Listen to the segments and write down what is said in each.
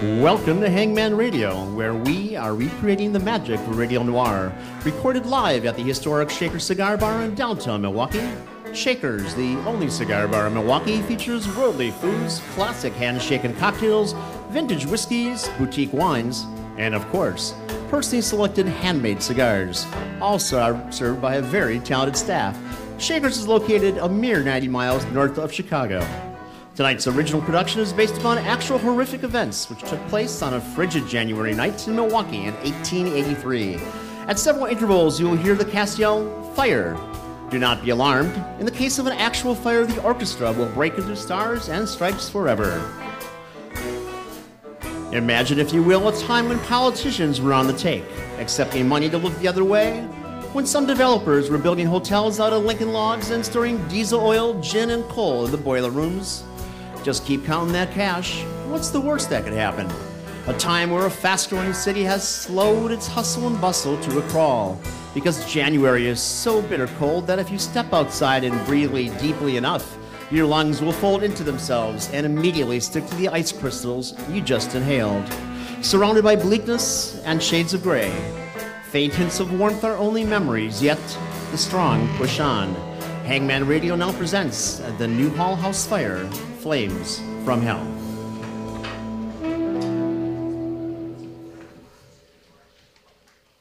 Welcome to Hangman Radio, where we are recreating the magic of Radio Noir, recorded live at the historic Shaker Cigar Bar in downtown Milwaukee. Shaker's, the only cigar bar in Milwaukee, features worldly foods, classic hand-shaken cocktails, vintage whiskeys, boutique wines, and of course, personally selected handmade cigars. Also served by a very talented staff. Shaker's is located a mere 90 miles north of Chicago. Tonight's original production is based upon actual horrific events which took place on a frigid January night in Milwaukee in 1883. At several intervals, you will hear the cast yell, "Fire!" Do not be alarmed. In the case of an actual fire, the orchestra will break into stars and stripes forever. Imagine, if you will, a time when politicians were on the take, accepting money to look the other way, when some developers were building hotels out of Lincoln logs and storing diesel oil, gin, and coal in the boiler rooms. Just keep counting that cash. What's the worst that could happen? A time where a fast-growing city has slowed its hustle and bustle to a crawl, because January is so bitter cold that if you step outside and breathe deeply enough, your lungs will fold into themselves and immediately stick to the ice crystals you just inhaled. Surrounded by bleakness and shades of gray, faint hints of warmth are only memories, yet the strong push on. Hangman Radio now presents the Newhall House Fire, Flames from Hell.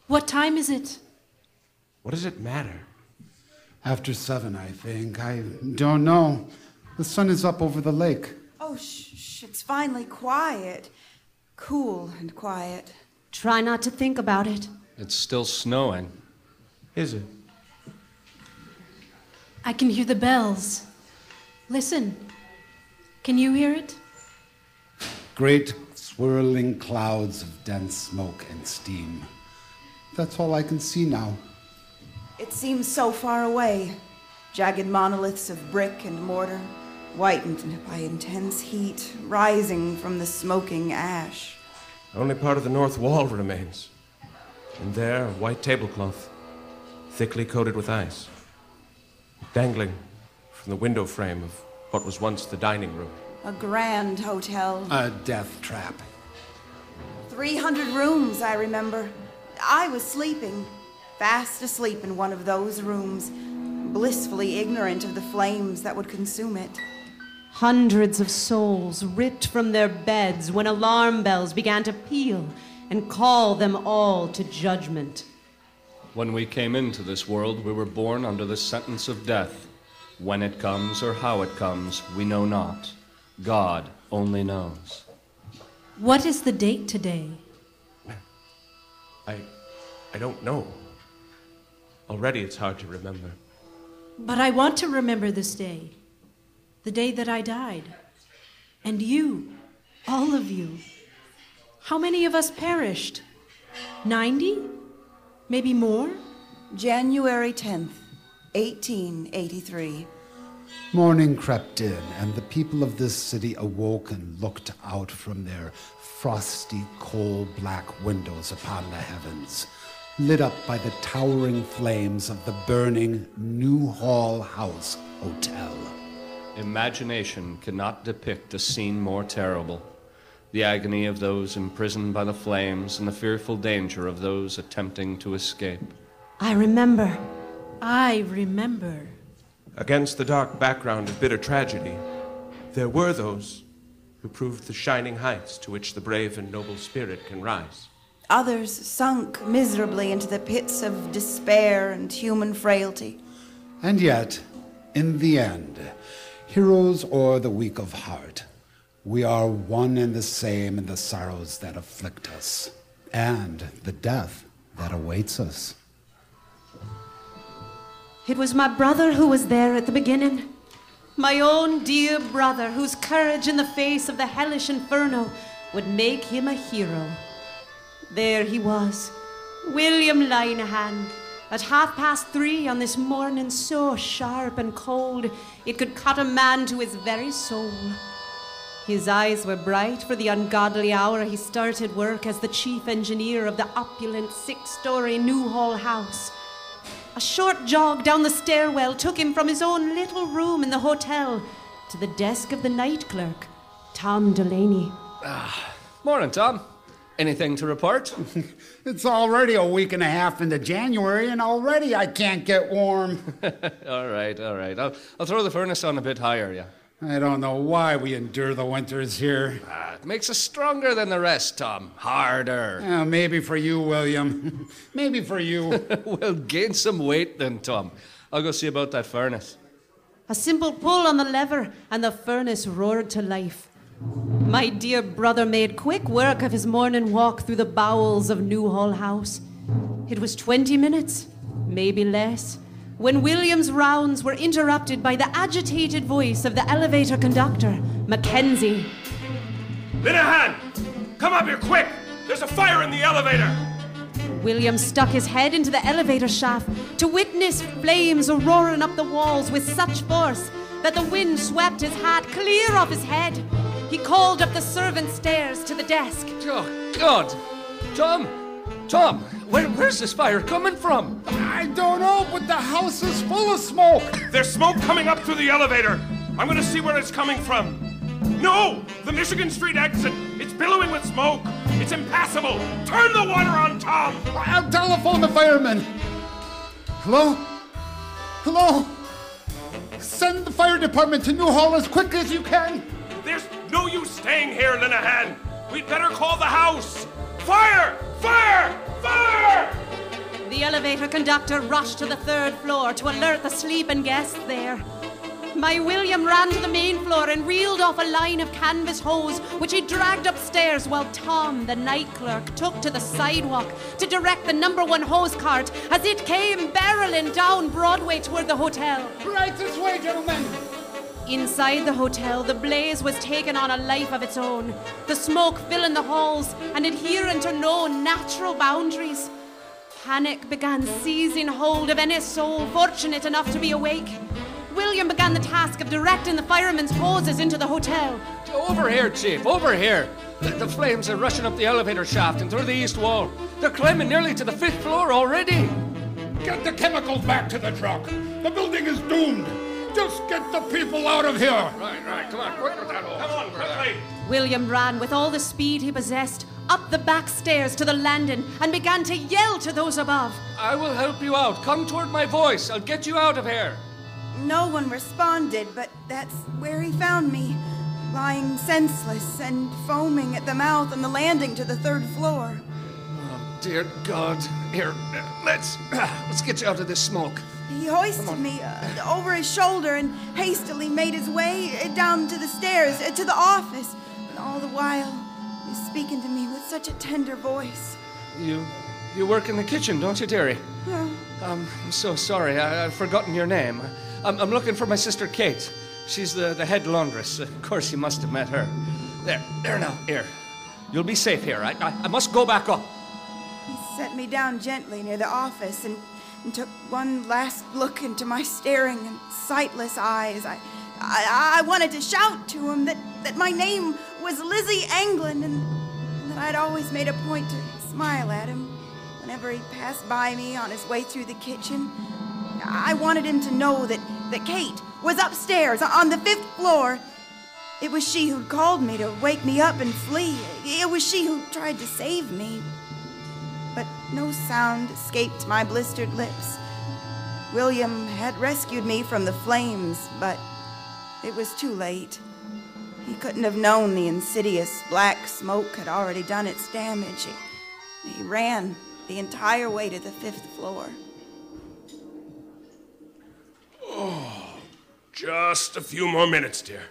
What time is it? What does it matter? After 7, I think. I don't know. The sun is up over the lake. Oh, shh, it's finally quiet. Cool and quiet. Try not to think about it. It's still snowing. Is it? I can hear the bells. Listen. Can you hear it? Great swirling clouds of dense smoke and steam. That's all I can see now. It seems so far away. Jagged monoliths of brick and mortar, whitened by intense heat, rising from the smoking ash. Only part of the north wall remains. And there, a white tablecloth, thickly coated with ice, dangling from the window frame of what was once the dining room. A grand hotel. A death trap. 300 rooms, I remember. I was sleeping, fast asleep in one of those rooms, blissfully ignorant of the flames that would consume it. Hundreds of souls ripped from their beds when alarm bells began to peal and call them all to judgment. When we came into this world, we were born under the sentence of death. When it comes or how it comes, we know not. God only knows. What is the date today? I don't know. Already it's hard to remember. But I want to remember this day. The day that I died. And you, all of you. How many of us perished? 90? Maybe more? January 10th, 1883. Morning crept in, and the people of this city awoke and looked out from their frosty, coal-black windows upon the heavens, lit up by the towering flames of the burning Newhall House Hotel. Imagination cannot depict a scene more terrible. The agony of those imprisoned by the flames and the fearful danger of those attempting to escape. I remember. I remember. Against the dark background of bitter tragedy, there were those who proved the shining heights to which the brave and noble spirit can rise. Others sunk miserably into the pits of despair and human frailty. And yet, in the end, heroes or the weak of heart, we are one and the same in the sorrows that afflict us, and the death that awaits us. It was my brother who was there at the beginning. My own dear brother, whose courage in the face of the hellish inferno would make him a hero. There he was, William Linehan, at 3:30 on this morning so sharp and cold it could cut a man to his very soul. His eyes were bright for the ungodly hour he started work as the chief engineer of the opulent 6-story Newhall House. A short jog down the stairwell took him from his own little room in the hotel to the desk of the night clerk, Tom Delaney. Morning, Tom. Anything to report? It's already a week and a half into January, and already I can't get warm. All right. I'll throw the furnace on a bit higher, yeah. I don't know why we endure the winters here. It makes us stronger than the rest, Tom. Harder. Maybe for you, William. Maybe for you. Well, gain some weight then, Tom. I'll go see about that furnace. A simple pull on the lever, and the furnace roared to life. My dear brother made quick work of his morning walk through the bowels of Newhall House. It was 20 minutes, maybe less, when William's rounds were interrupted by the agitated voice of the elevator conductor, Mackenzie. Linehan! Come up here quick! There's a fire in the elevator! William stuck his head into the elevator shaft to witness flames roaring up the walls with such force that the wind swept his hat clear off his head. He called up the servants' stairs to the desk. Oh, God! Tom, where's this fire coming from? I don't know, but the house is full of smoke. There's smoke coming up through the elevator. I'm gonna see where it's coming from. No! The Michigan Street exit! It's billowing with smoke! It's impassable! Turn the water on, Tom! I'll telephone the firemen. Hello? Hello? Send the fire department to Newhall as quickly as you can. There's no use staying here, Linehan. We'd better call the house. Fire! Fire! Fire! The elevator conductor rushed to the 3rd floor to alert the sleeping guests there. My William ran to the main floor and reeled off a line of canvas hose, which he dragged upstairs while Tom, the night clerk, took to the sidewalk to direct the #1 hose cart as it came barreling down Broadway toward the hotel. Right this way, gentlemen. Inside the hotel, the blaze was taking on a life of its own, the smoke filling the halls and adhering to no natural boundaries. Panic began seizing hold of any soul fortunate enough to be awake. William began the task of directing the firemen's hoses into the hotel. Over here, Chief, over here. The flames are rushing up the elevator shaft and through the east wall. They're climbing nearly to the 5th floor already. Get the chemicals back to the truck. The building is doomed. Just get the people out of here. Right. Come on, quick with that hole. Come on, quickly. William ran with all the speed he possessed up the back stairs to the landing and began to yell to those above. I will help you out. Come toward my voice. I'll get you out of here. No one responded, but that's where he found me, lying senseless and foaming at the mouth on the landing to the 3rd floor. Oh, dear God. Here, let's get you out of this smoke. He hoisted me over his shoulder and hastily made his way down to the stairs, to the office. And all the while, he was speaking to me with such a tender voice. You work in the kitchen, don't you, dearie? Yeah. I'm so sorry. I've forgotten your name. I'm looking for my sister Kate. She's the head laundress. Of course, you must have met her. There now. Here. You'll be safe here. I must go back up. He set me down gently near the office and took one last look into my staring and sightless eyes. I wanted to shout to him that my name was Lizzie Anglin and that I'd always made a point to smile at him whenever he passed by me on his way through the kitchen. I wanted him to know that Kate was upstairs on the 5th floor. It was she who'd called me to wake me up and flee. It was she who tried to save me. But no sound escaped my blistered lips. William had rescued me from the flames, but it was too late. He couldn't have known the insidious black smoke had already done its damage. He ran the entire way to the 5th floor. Oh, just a few more minutes, dear.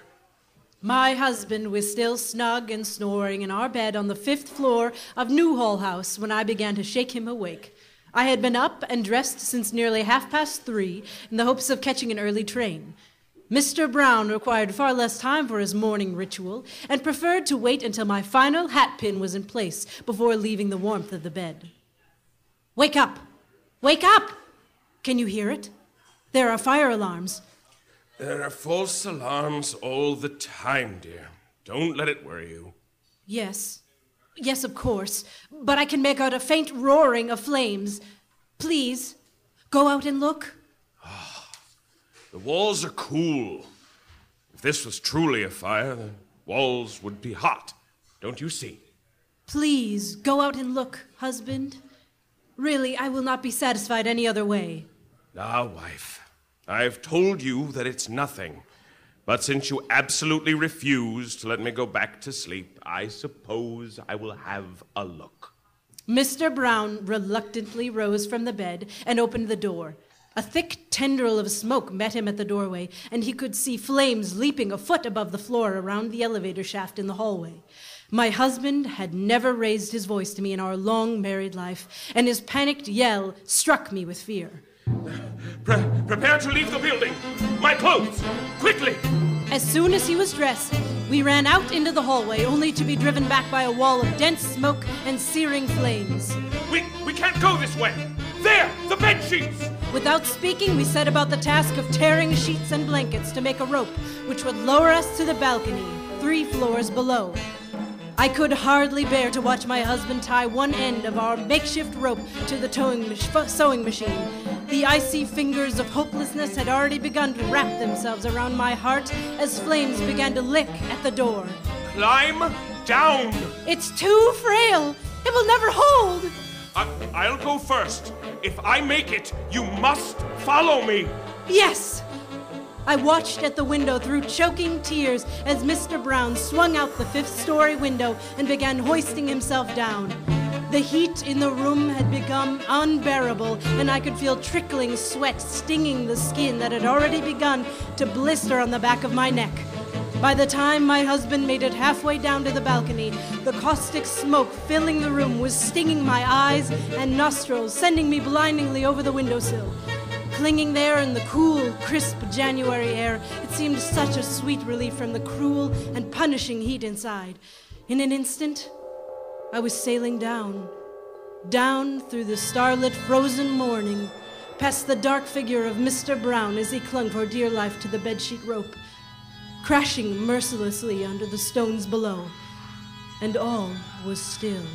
My husband was still snug and snoring in our bed on the 5th floor of Newhall House when I began to shake him awake. I had been up and dressed since nearly 3:30 in the hopes of catching an early train. Mr. Brown required far less time for his morning ritual and preferred to wait until my final hat pin was in place before leaving the warmth of the bed. Wake up! Wake up! Can you hear it? There are fire alarms. There are false alarms all the time, dear. Don't let it worry you. Yes, of course. But I can make out a faint roaring of flames. Please, go out and look. The walls are cool. If this was truly a fire, the walls would be hot. Don't you see? Please, go out and look, husband. Really, I will not be satisfied any other way. Ah, wife, I've told you that it's nothing. But since you absolutely refuse to let me go back to sleep, I suppose I will have a look. Mr. Brown reluctantly rose from the bed and opened the door. A thick tendril of smoke met him at the doorway, and he could see flames leaping a foot above the floor around the elevator shaft in the hallway. My husband had never raised his voice to me in our long married life, and his panicked yell struck me with fear. Prepare to leave the building! My clothes! Quickly! As soon as he was dressed, we ran out into the hallway, only to be driven back by a wall of dense smoke and searing flames. We can't go this way! There! The bed sheets! Without speaking, we set about the task of tearing sheets and blankets to make a rope, which would lower us to the balcony, 3 floors below. I could hardly bear to watch my husband tie one end of our makeshift rope to the sewing machine. The icy fingers of hopelessness had already begun to wrap themselves around my heart as flames began to lick at the door. Climb down! It's too frail! It will never hold! I'll go first. If I make it, you must follow me. Yes! I watched at the window through choking tears as Mr. Brown swung out the 5th-story window and began hoisting himself down. The heat in the room had become unbearable, and I could feel trickling sweat stinging the skin that had already begun to blister on the back of my neck. By the time my husband made it halfway down to the balcony, the caustic smoke filling the room was stinging my eyes and nostrils, sending me blindingly over the windowsill. Clinging there in the cool, crisp January air, it seemed such a sweet relief from the cruel and punishing heat inside. In an instant, I was sailing down through the starlit, frozen morning, past the dark figure of Mr. Brown as he clung for dear life to the bedsheet rope, crashing mercilessly under the stones below, and all was still.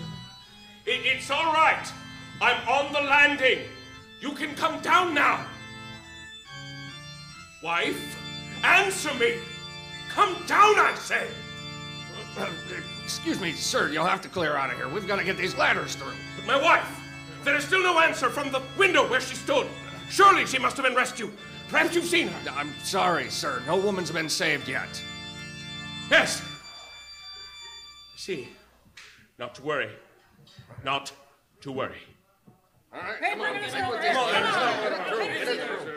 It's all right. I'm on the landing. You can come down now. Wife, answer me. Come down, I say. Excuse me, sir, you'll have to clear out of here. We've got to get these ladders through. But my wife, there is still no answer from the window where she stood. Surely she must have been rescued. Perhaps you've seen her. I'm sorry, sir. No woman's been saved yet. Yes. See, not to worry. Not to worry. All right,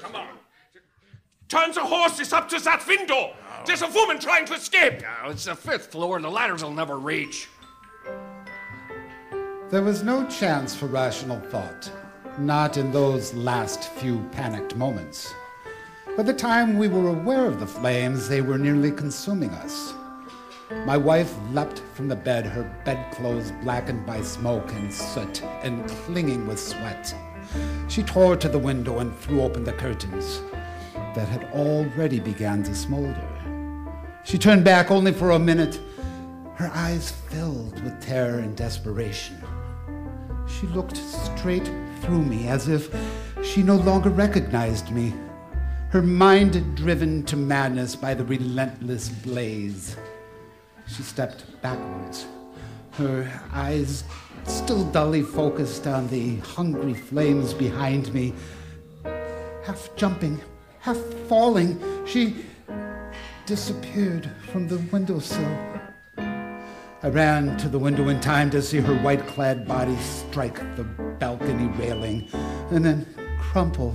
come on. Turn the horses up to that window. There's a woman trying to escape. No, it's the 5th floor, and the ladders will never reach. There was no chance for rational thought, not in those last few panicked moments. By the time we were aware of the flames, they were nearly consuming us. My wife leapt from the bed, her bedclothes blackened by smoke and soot and clinging with sweat. She tore to the window and threw open the curtains that had already begun to smolder. She turned back only for a minute, her eyes filled with terror and desperation. She looked straight through me as if she no longer recognized me, her mind driven to madness by the relentless blaze. She stepped backwards, her eyes still dully focused on the hungry flames behind me. Half jumping, half falling, she disappeared from the windowsill. I ran to the window in time to see her white-clad body strike the balcony railing and then crumple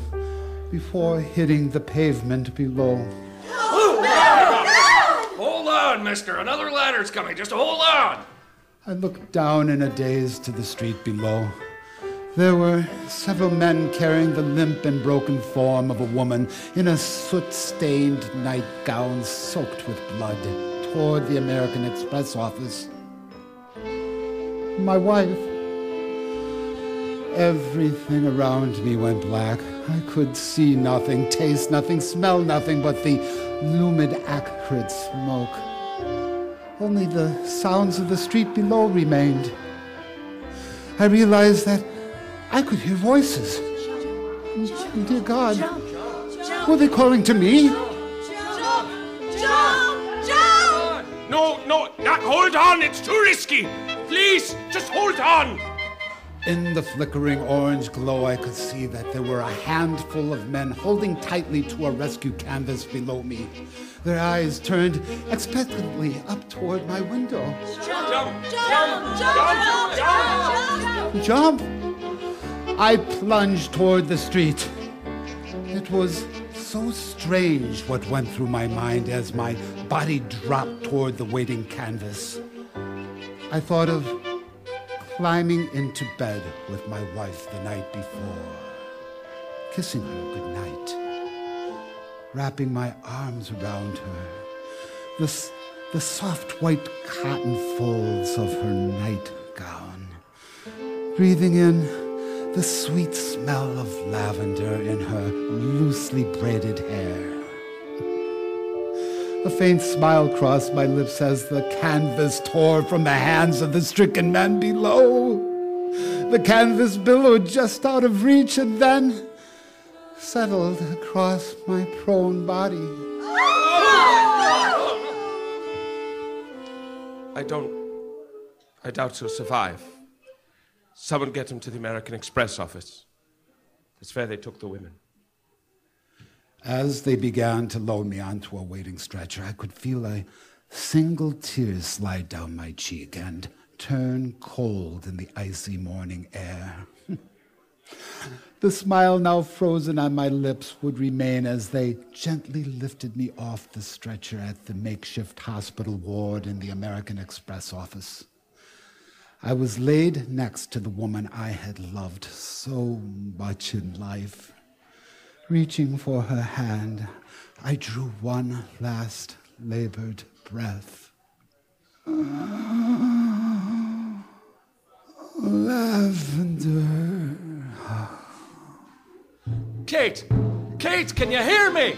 before hitting the pavement below. Hold on, mister. Another ladder's coming. Just hold on. I looked down in a daze to the street below. There were several men carrying the limp and broken form of a woman in a soot-stained nightgown soaked with blood toward the American Express office. My wife. Everything around me went black. I could see nothing, taste nothing, smell nothing but the lumid, acrid smoke. Only the sounds of the street below remained. I realized that I could hear voices. Dear God, were they calling to me? No, hold on, it's too risky. Please, just hold on! In the flickering orange glow, I could see that there were a handful of men holding tightly to a rescue canvas below me. Their eyes turned expectantly up toward my window. Jump! Jump! I plunged toward the street. It was so strange what went through my mind as my body dropped toward the waiting canvas. I thought of climbing into bed with my wife the night before, kissing her goodnight, wrapping my arms around her, the soft white cotton folds of her nightgown, breathing in the sweet smell of lavender in her loosely braided hair. A faint smile crossed my lips as the canvas tore from the hands of the stricken men below. The canvas billowed just out of reach and then settled across my prone body. I doubt she'll survive. Someone get him to the American Express office. It's where they took the women. As they began to load me onto a waiting stretcher, I could feel a single tear slide down my cheek and turn cold in the icy morning air. The smile now frozen on my lips would remain as they gently lifted me off the stretcher at the makeshift hospital ward in the American Express office. I was laid next to the woman I had loved so much in life. Reaching for her hand, I drew one last labored breath. Lavender. Kate! Kate, can you hear me?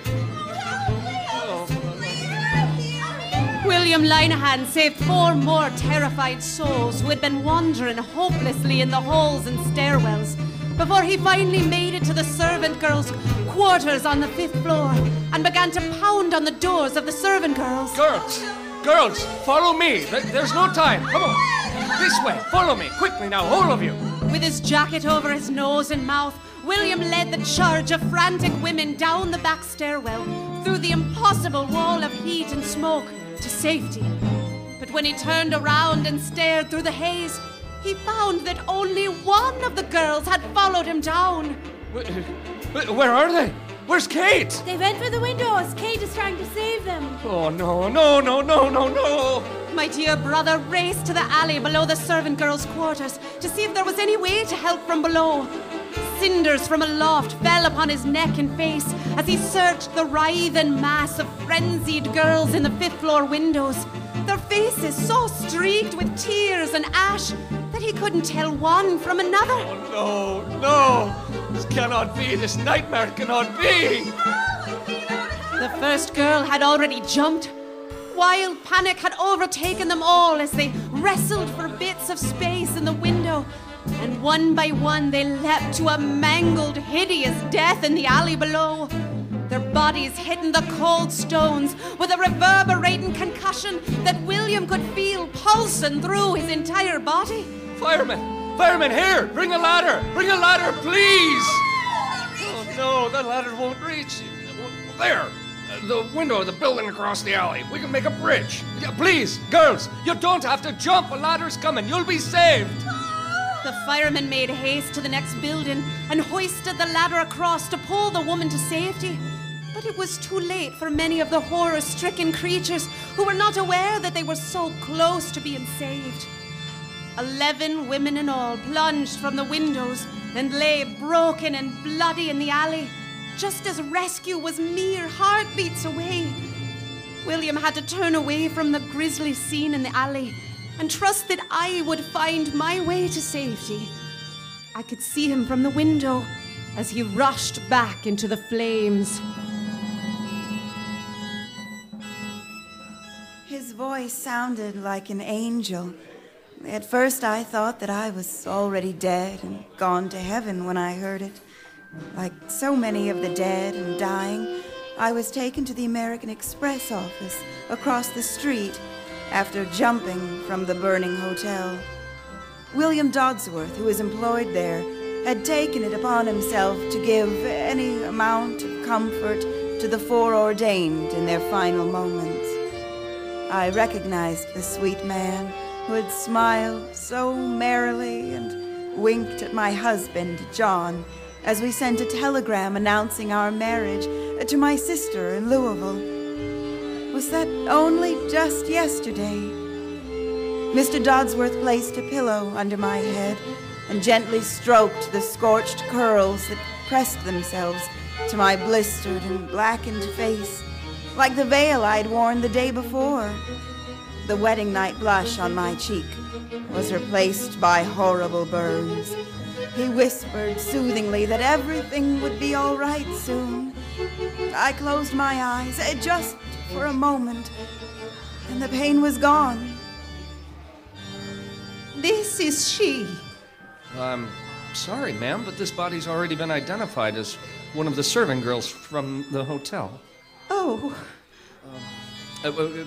William Linehan saved 4 more terrified souls who had been wandering hopelessly in the halls and stairwells before he finally made it to the servant girls' quarters on the 5th floor and began to pound on the doors of the servant girls. Girls, follow me. There's no time. Come on. This way. Follow me. Quickly now, all of you. With his jacket over his nose and mouth, William led the charge of frantic women down the back stairwell, through the impossible wall of heat and smoke, to safety. But when he turned around and stared through the haze, he found that only one of the girls had followed him down. Where are they? Where's Kate? They went for the windows. Kate is trying to save them. Oh, no. My dear brother raced to the alley below the servant girls' quarters to see if there was any way to help from below. Cinders from aloft fell upon his neck and face as he searched the writhing mass of frenzied girls in the 5th floor windows. Their faces so streaked with tears and ash that he couldn't tell one from another. Oh, no. This cannot be. This nightmare cannot be. The first girl had already jumped. Wild panic had overtaken them all as they wrestled for bits of space in the window. And one by one they leapt to a mangled, hideous death in the alley below. Their bodies hitting the cold stones with a reverberating concussion that William could feel pulsing through his entire body. Fireman, here! Bring a ladder, please! Oh no, the ladder won't reach. There! The window of the building across the alley. We can make a bridge. Yeah, please, girls, you don't have to jump. A ladder's coming. You'll be saved. The firemen made haste to the next building and hoisted the ladder across to pull the woman to safety. But it was too late for many of the horror-stricken creatures who were not aware that they were so close to being saved. 11 women in all plunged from the windows and lay broken and bloody in the alley, just as rescue was mere heartbeats away. William had to turn away from the grisly scene in the alley and trust that I would find my way to safety. I could see him from the window as he rushed back into the flames. His voice sounded like an angel. At first I thought that I was already dead and gone to heaven when I heard it. Like so many of the dead and dying, I was taken to the American Express office across the street after jumping from the burning hotel. William Dodsworth, who was employed there, had taken it upon himself to give any amount of comfort to the foreordained in their final moments. I recognized the sweet man who had smiled so merrily and winked at my husband, John, as we sent a telegram announcing our marriage to my sister in Louisville. Was that only just yesterday? Mr. Dodsworth placed a pillow under my head and gently stroked the scorched curls that pressed themselves to my blistered and blackened face, like the veil I'd worn the day before. The wedding night blush on my cheek was replaced by horrible burns. He whispered soothingly that everything would be all right soon. I closed my eyes, just for a moment, and the pain was gone. This is she. I'm sorry, ma'am, but this body's already been identified as one of the serving girls from the hotel. Oh.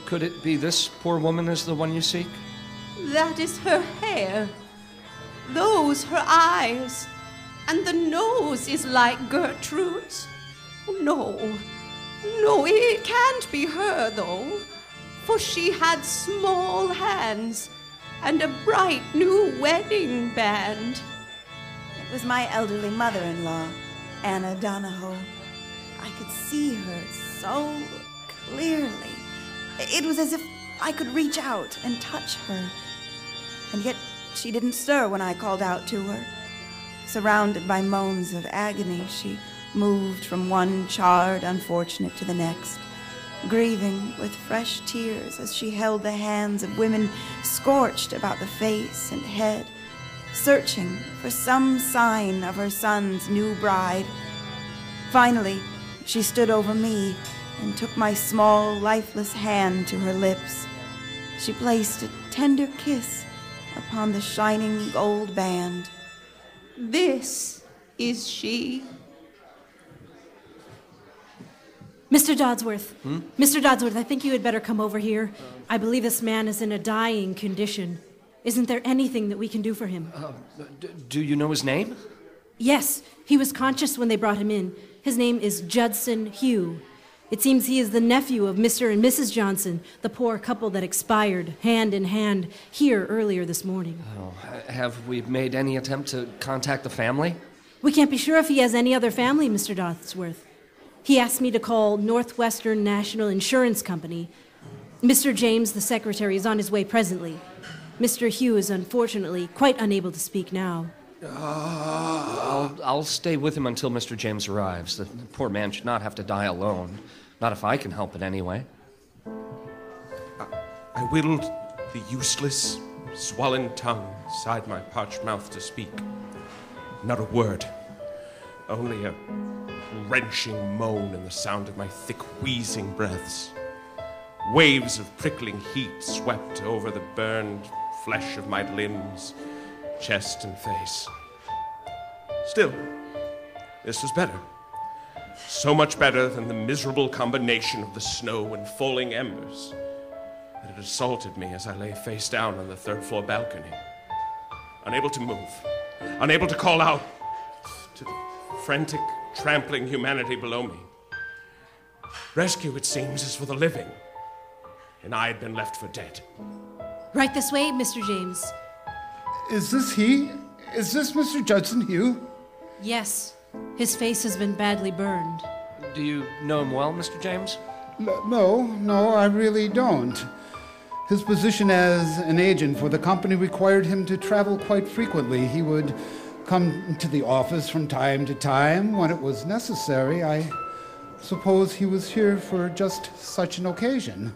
Could it be this poor woman is the one you seek? That is her hair. Those her eyes. And the nose is like Gertrude's. No, it can't be her, though. For she had small hands and a bright new wedding band. It was my elderly mother-in-law, Anna Donahoe. I could see her so clearly. It was as if I could reach out and touch her. And yet she didn't stir when I called out to her. Surrounded by moans of agony, she moved from one charred unfortunate to the next, grieving with fresh tears as she held the hands of women scorched about the face and head, searching for some sign of her son's new bride. Finally, she stood over me and took my small, lifeless hand to her lips. She placed a tender kiss upon the shining gold band. This is she. Mr. Dodsworth. Mr. Dodsworth, I think you had better come over here. I believe this man is in a dying condition. Isn't there anything that we can do for him? Do you know his name? Yes, he was conscious when they brought him in. His name is Judson Hugh. It seems he is the nephew of Mr. and Mrs. Johnson, the poor couple that expired, hand in hand, here earlier this morning. Oh, have we made any attempt to contact the family? We can't be sure if he has any other family, Mr. Dodsworth. He asked me to call Northwestern National Insurance Company. Mr. James, the secretary, is on his way presently. Mr. Hugh is unfortunately quite unable to speak now. I'll stay with him until Mr. James arrives. The poor man should not have to die alone. Not if I can help it anyway. I willed the useless, swollen tongue inside my parched mouth to speak. Not a word. Only a wrenching moan and the sound of my thick, wheezing breaths. Waves of prickling heat swept over the burned flesh of my limbs, chest and face. Still, this was better. So much better than the miserable combination of the snow and falling embers that had assaulted me as I lay face down on the third-floor balcony. Unable to move, unable to call out to the frantic, trampling humanity below me. Rescue, it seems, is for the living, and I had been left for dead. Right this way, Mr. James. Is this he? Is this Mr. Judson Hugh? Yes, his face has been badly burned. Do you know him well, Mr. James? No, I really don't. His position as an agent for the company required him to travel quite frequently. He would come to the office from time to time when it was necessary. I suppose he was here for just such an occasion.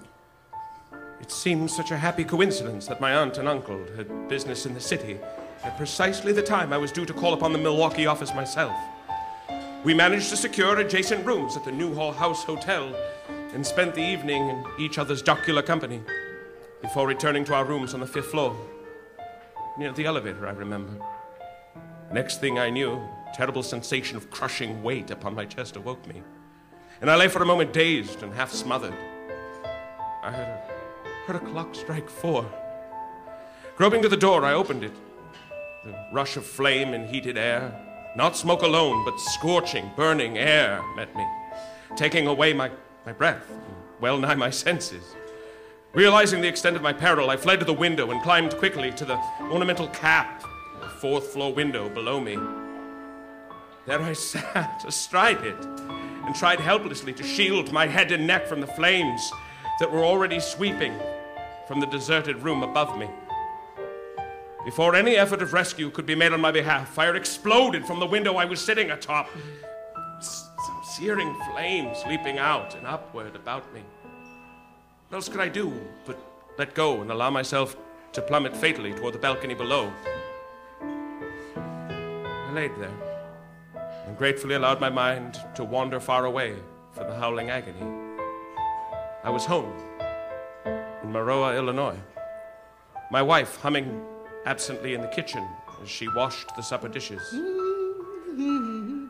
It seemed such a happy coincidence that my aunt and uncle had business in the city at precisely the time I was due to call upon the Milwaukee office myself. We managed to secure adjacent rooms at the Newhall House Hotel and spent the evening in each other's jocular company before returning to our rooms on the 5th floor. Near the elevator, I remember. Next thing I knew, a terrible sensation of crushing weight upon my chest awoke me, and I lay for a moment dazed and half smothered. I heard a clock strike 4. Groping to the door, I opened it The rush of flame and heated air. Not smoke alone, but scorching, burning air met me, taking away my breath, and well nigh my senses. Realizing the extent of my peril, I fled to the window and climbed quickly to the ornamental cap of the fourth-floor window below me. There I sat, astride it, and tried helplessly to shield my head and neck from the flames that were already sweeping from the deserted room above me. Before any effort of rescue could be made on my behalf, fire exploded from the window I was sitting atop. Some searing flames leaping out and upward about me. What else could I do but let go and allow myself to plummet fatally toward the balcony below? I laid there and gratefully allowed my mind to wander far away from the howling agony. I was home in Maroa, Illinois. My wife humming absently in the kitchen as she washed the supper dishes.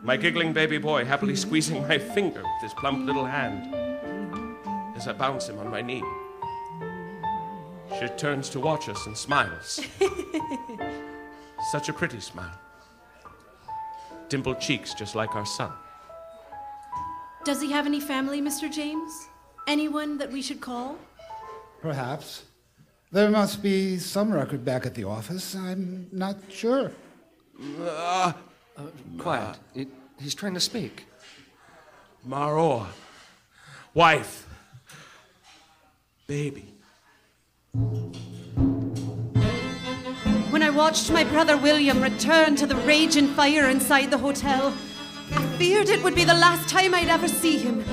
My giggling baby boy happily squeezing my finger with his plump little hand as I bounce him on my knee. She turns to watch us and smiles. Such a pretty smile. Dimpled cheeks just like our son. Does he have any family, Mr. James? Anyone that we should call? Perhaps. There must be some record back at the office. I'm not sure. Quiet. He's trying to speak. Maroa. Wife. Baby. When I watched my brother William return to the raging fire inside the hotel, I feared it would be the last time I'd ever see him.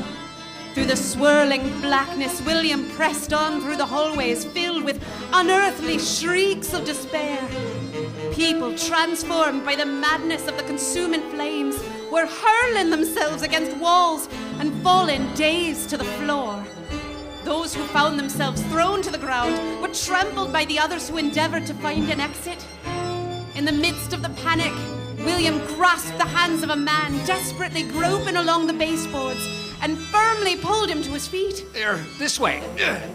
Through the swirling blackness, William pressed on through the hallways filled with unearthly shrieks of despair. People, transformed by the madness of the consuming flames, were hurling themselves against walls and falling dazed to the floor. Those who found themselves thrown to the ground were trampled by the others who endeavored to find an exit. In the midst of the panic, William grasped the hands of a man desperately groping along the baseboards and firmly pulled him to his feet. There, this way.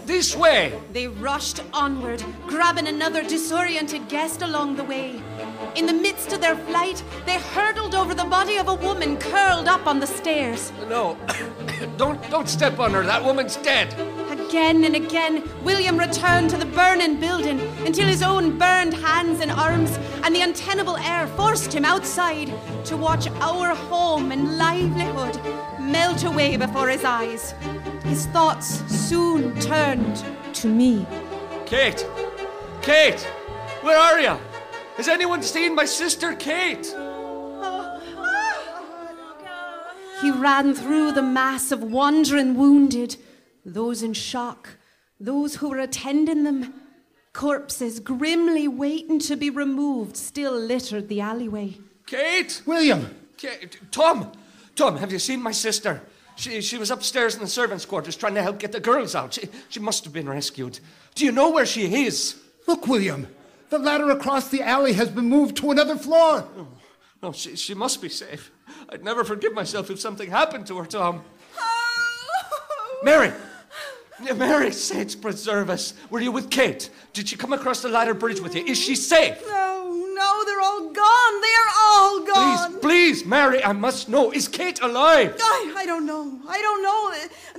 This way. They rushed onward, grabbing another disoriented guest along the way. In the midst of their flight, they hurtled over the body of a woman curled up on the stairs. No, don't step on her. That woman's dead. Again and again, William returned to the burning building until his own burned hands and arms and the untenable air forced him outside to watch our home and livelihood melt away before his eyes. His thoughts soon turned to me. Kate! Kate! Where are you? Has anyone seen my sister Kate? He ran through the mass of wandering wounded, those in shock, those who were attending them. Corpses grimly waiting to be removed still littered the alleyway. Kate! William! Kate! Tom, have you seen my sister? She was upstairs in the servants' quarters trying to help get the girls out. She must have been rescued. Do you know where she is? Look, William. The ladder across the alley has been moved to another floor. Oh, no, she must be safe. I'd never forgive myself if something happened to her, Tom. Mary! Yeah, Mary, saints preserve us. Were you with Kate? Did she come across the ladder bridge with you? Is she safe? No, they're all gone. They're all gone. Please, Mary, I must know. Is Kate alive? I don't know.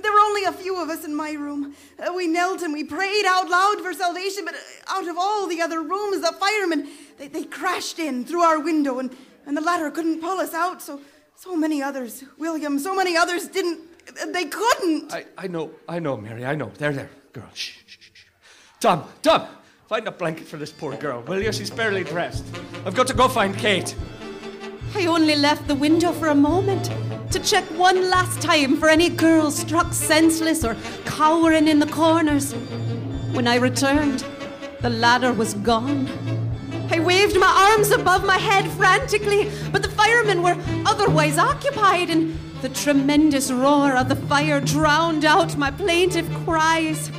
There were only a few of us in my room. We knelt and we prayed out loud for salvation, but out of all the other rooms, the firemen, they crashed in through our window, and the ladder couldn't pull us out, so many others, William, so many others didn't. They couldn't. I know, Mary, I know. There, girl, shh. Tom, find a blanket for this poor girl, will you? She's barely dressed. I've got to go find Kate. I only left the window for a moment to check one last time for any girls struck senseless or cowering in the corners. When I returned, the ladder was gone. I waved my arms above my head frantically, but the firemen were otherwise occupied, and the tremendous roar of the fire drowned out my plaintive cries.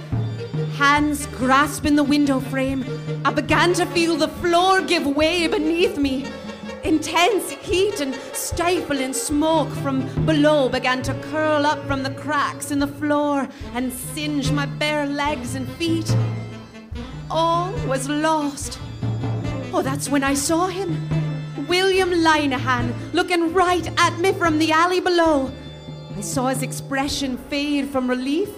Hands grasping the window frame, I began to feel the floor give way beneath me. Intense heat and stifling smoke from below began to curl up from the cracks in the floor and singe my bare legs and feet. All was lost. Oh, that's when I saw him. William Linehan, looking right at me from the alley below. I saw his expression fade from relief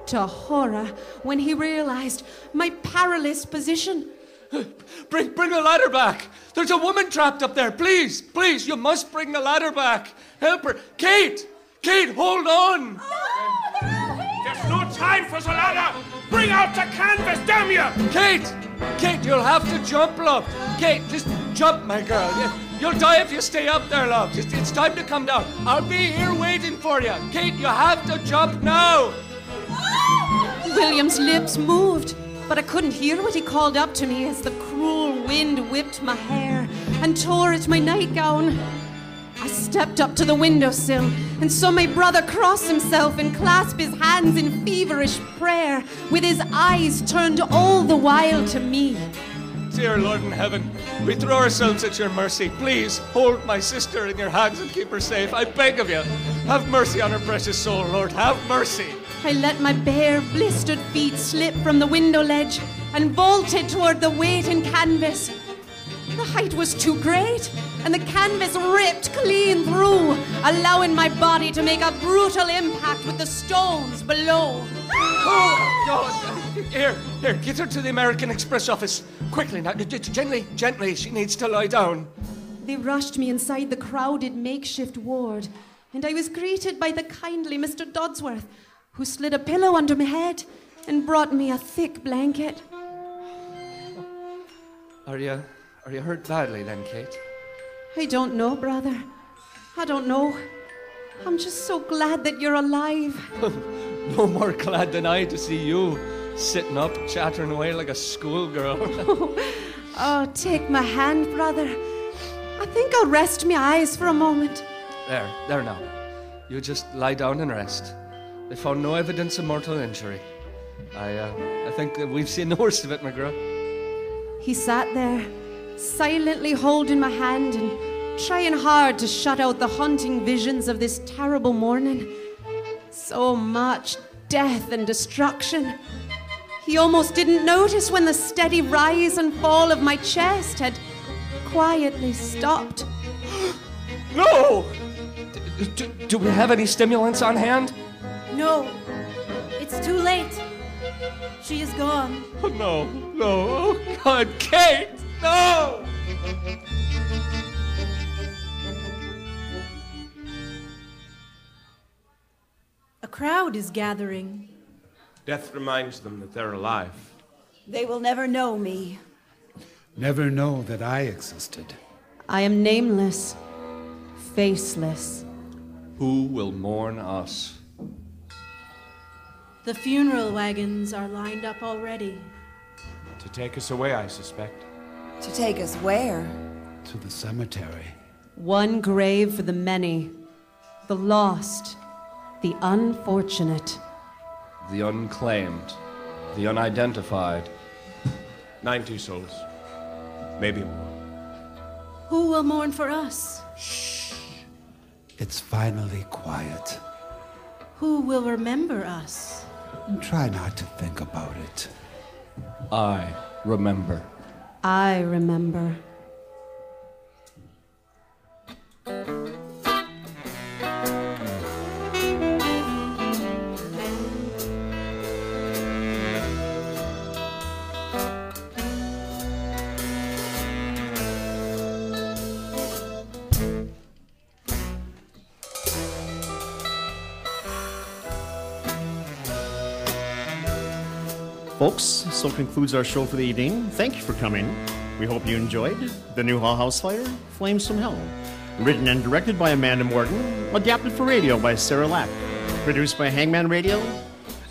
to horror when he realized my perilous position. Bring the ladder back. There's a woman trapped up there. Please, you must bring the ladder back. Help her. Kate, hold on. There's no time for the ladder. Bring out the canvas, damn you! Kate, you'll have to jump, love. Kate, just jump, my girl. You'll die if you stay up there, love. It's time to come down. I'll be here waiting for you. Kate, you have to jump now. William's lips moved, but I couldn't hear what he called up to me as the cruel wind whipped my hair and tore at my nightgown. I stepped up to the windowsill and saw my brother cross himself and clasp his hands in feverish prayer, with his eyes turned all the while to me. Dear Lord in heaven, we throw ourselves at your mercy. Please hold my sister in your hands and keep her safe. I beg of you. Have mercy on her precious soul, Lord. Have mercy. I let my bare, blistered feet slip from the window ledge and vaulted toward the waiting canvas. The height was too great, and the canvas ripped clean through, allowing my body to make a brutal impact with the stones below. Oh, God. Here, get her to the American Express office. Quickly, now, gently, she needs to lie down. They rushed me inside the crowded makeshift ward, and I was greeted by the kindly Mr. Dodsworth, who slid a pillow under my head and brought me a thick blanket. Are you hurt badly then, Kate? I don't know, brother. I don't know. I'm just so glad that you're alive. No more glad than I to see you sitting up, chattering away like a schoolgirl. Oh, take my hand, brother. I think I'll rest my eyes for a moment. There now. You just lie down and rest. They found no evidence of mortal injury. I think that we've seen the worst of it, my girl. He sat there, silently holding my hand and trying hard to shut out the haunting visions of this terrible morning. So much death and destruction. He almost didn't notice when the steady rise and fall of my chest had quietly stopped. No! Do we have any stimulants on hand? No, it's too late. She is gone. Oh, no. Oh, God, Kate, no! A crowd is gathering. Death reminds them that they're alive. They will never know me. Never know that I existed. I am nameless, faceless. Who will mourn us? The funeral wagons are lined up already. To take us away, I suspect. To take us where? To the cemetery. One grave for the many, the lost, the unfortunate. The unclaimed, the unidentified. 90 souls. Maybe more. Who will mourn for us? It's finally quiet. Who will remember us? Try not to think about it. I remember. I remember. Folks, so concludes our show for the evening. Thank you for coming. We hope you enjoyed The Newhall House Fire, Flames from Hell. Written and directed by Amanda Morgan, adapted for radio by Sarah Lack. Produced by Hangman Radio.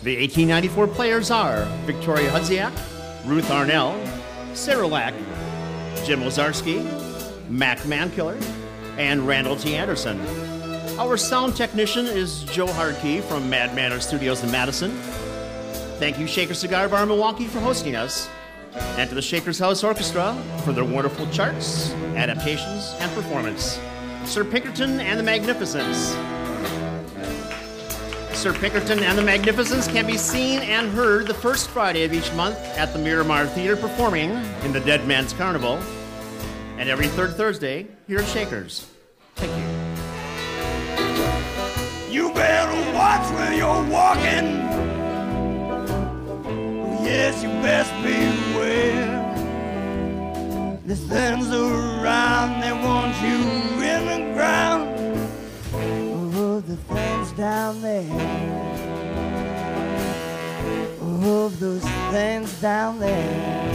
The 1894 players are Victoria Hudziak, Ruth Arnell, Sarah Lack, Jim Ozarski, Mac Mankiller, and Randall T. Anderson. Our sound technician is Joe Hardkey from Mad Manor Studios in Madison. Thank you, Shaker Cigar Bar Milwaukee, for hosting us, and to the Shaker's House Orchestra for their wonderful charts, adaptations, and performance. Sir Pinkerton and the Magnificents. Sir Pinkerton and the Magnificents can be seen and heard the first Friday of each month at the Miramar Theater performing in the Dead Man's Carnival. And every third Thursday here at Shakers. Thank you. You better watch where you're walking. Yes, you best beware. The things around, they want you in the ground. Oh, the things down there. Oh, those things down there.